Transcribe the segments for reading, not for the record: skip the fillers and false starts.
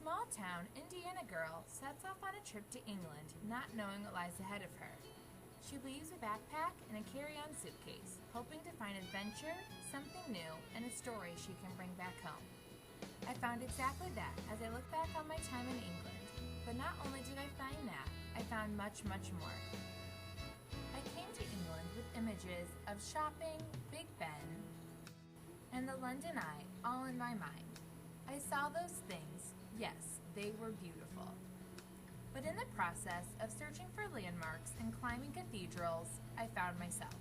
Small-town Indiana girl sets off on a trip to England, not knowing what lies ahead of her. She leaves a backpack and a carry-on suitcase, hoping to find adventure, something new, and a story she can bring back home. I found exactly that as I look back on my time in England, but not only did I find that, I found much, much more. I came to England with images of shopping, Big Ben, and the London Eye all in my mind. I saw those things. Yes, they were beautiful. But in the process of searching for landmarks and climbing cathedrals, I found myself.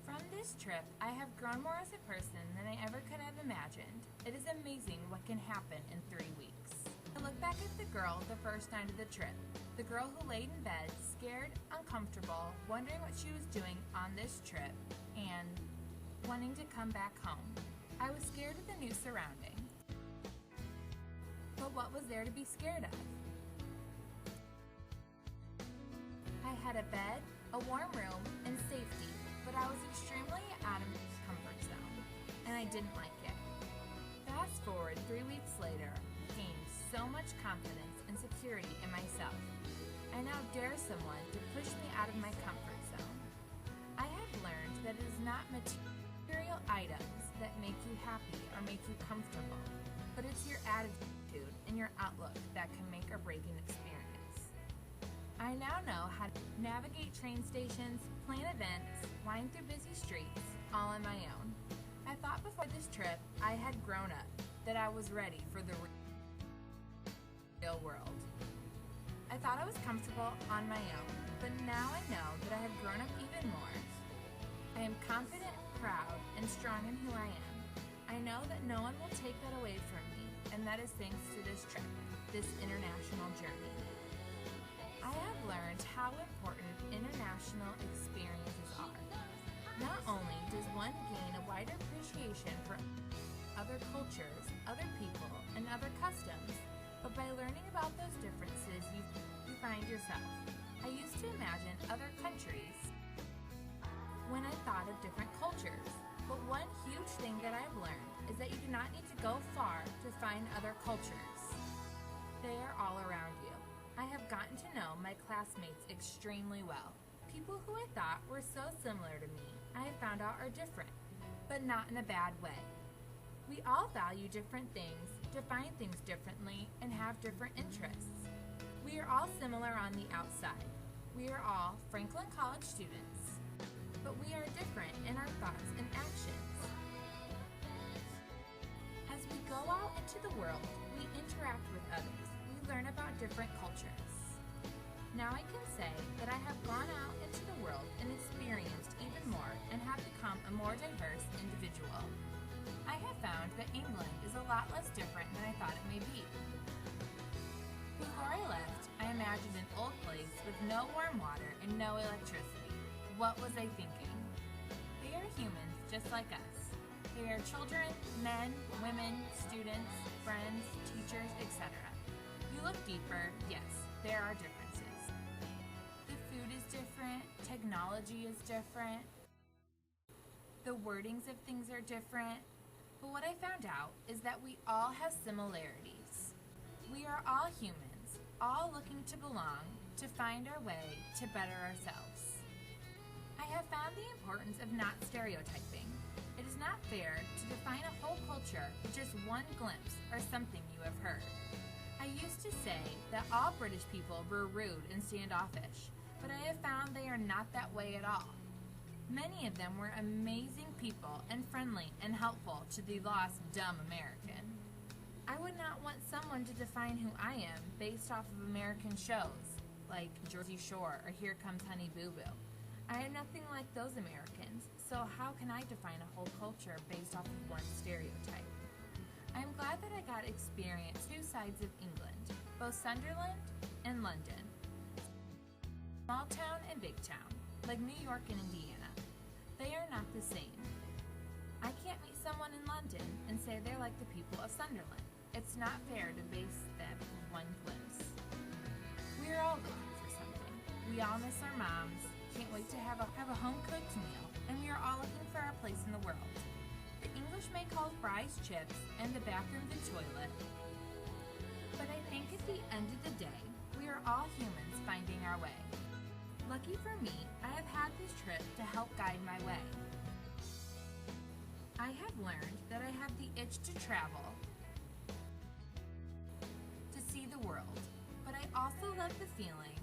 From this trip, I have grown more as a person than I ever could have imagined. It is amazing what can happen in 3 weeks. I look back at the girl the first night of the trip, the girl who laid in bed, scared, uncomfortable, wondering what she was doing on this trip, and wanting to come back home. I was scared of the new surrounding. But what was there to be scared of? I had a bed, a warm room, and safety, but I was extremely out of my comfort zone, and I didn't like it. Fast forward 3 weeks later, I gained so much confidence and security in myself. I now dare someone to push me out of my comfort zone. I have learned that it is not material items that make you happy or make you comfortable, but it's your attitude and your outlook that can make or break an experience. I now know how to navigate train stations, plan events, wind through busy streets, all on my own. I thought before this trip I had grown up, that I was ready for the real world. I thought I was comfortable on my own, but now I know that I have grown up even more. I am confident, proud, and strong in who I am. I know that no one will take that away from me, and that is thanks to this trip, this international journey. I have learned how important international experiences are. Not only does one gain a wider appreciation for other cultures, other people, and other customs, but by learning about those differences, you find yourself. I used to imagine other countries when I thought of different cultures. But one huge thing that I've learned is that you do not need to go far to find other cultures. They are all around you. I have gotten to know my classmates extremely well. People who I thought were so similar to me, I have found out are different, but not in a bad way. We all value different things, define things differently, and have different interests. We are all similar on the outside. We are all Franklin College students, but we are different in our thoughts and actions. As we go out into the world, we interact with others. We learn about different cultures. Now I can say that I have gone out into the world and experienced even more and have become a more diverse individual. I have found that England is a lot less different than I thought it may be. Before I left, I imagined an old place with no warm water and no electricity. What was I thinking? They are humans just like us. They are children, men, women, students, friends, teachers, etc. You look deeper, yes, there are differences. The food is different, technology is different, the wordings of things are different, but what I found out is that we all have similarities. We are all humans, all looking to belong, to find our way, to better ourselves. I have found the importance of not stereotyping. It is not fair to define a whole culture with just one glimpse or something you have heard. I used to say that all British people were rude and standoffish, but I have found they are not that way at all. Many of them were amazing people and friendly and helpful to the lost, dumb American. I would not want someone to define who I am based off of American shows, like Jersey Shore or Here Comes Honey Boo Boo. I am nothing like those Americans, so how can I define a whole culture based off of one stereotype? I am glad that I got to experience two sides of England, both Sunderland and London. Small town and big town, like New York and Indiana. They are not the same. I can't meet someone in London and say they're like the people of Sunderland. It's not fair to base them on one glimpse. We are all looking for something. We all miss our moms, can't wait to have a home-cooked meal, and we are all looking for our place in the world. The English may call fries chips and the bathroom the toilet, But I think at the end of the day, we are all humans finding our way. Lucky for me, I have had this trip to help guide my way. I have learned that I have the itch to travel, to see the world, but I also love the feeling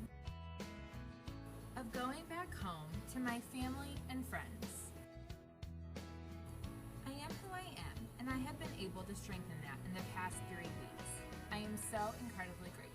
of going back home to my family and friends. I am who I am, and I have been able to strengthen that in the past 3 weeks. I am so incredibly grateful.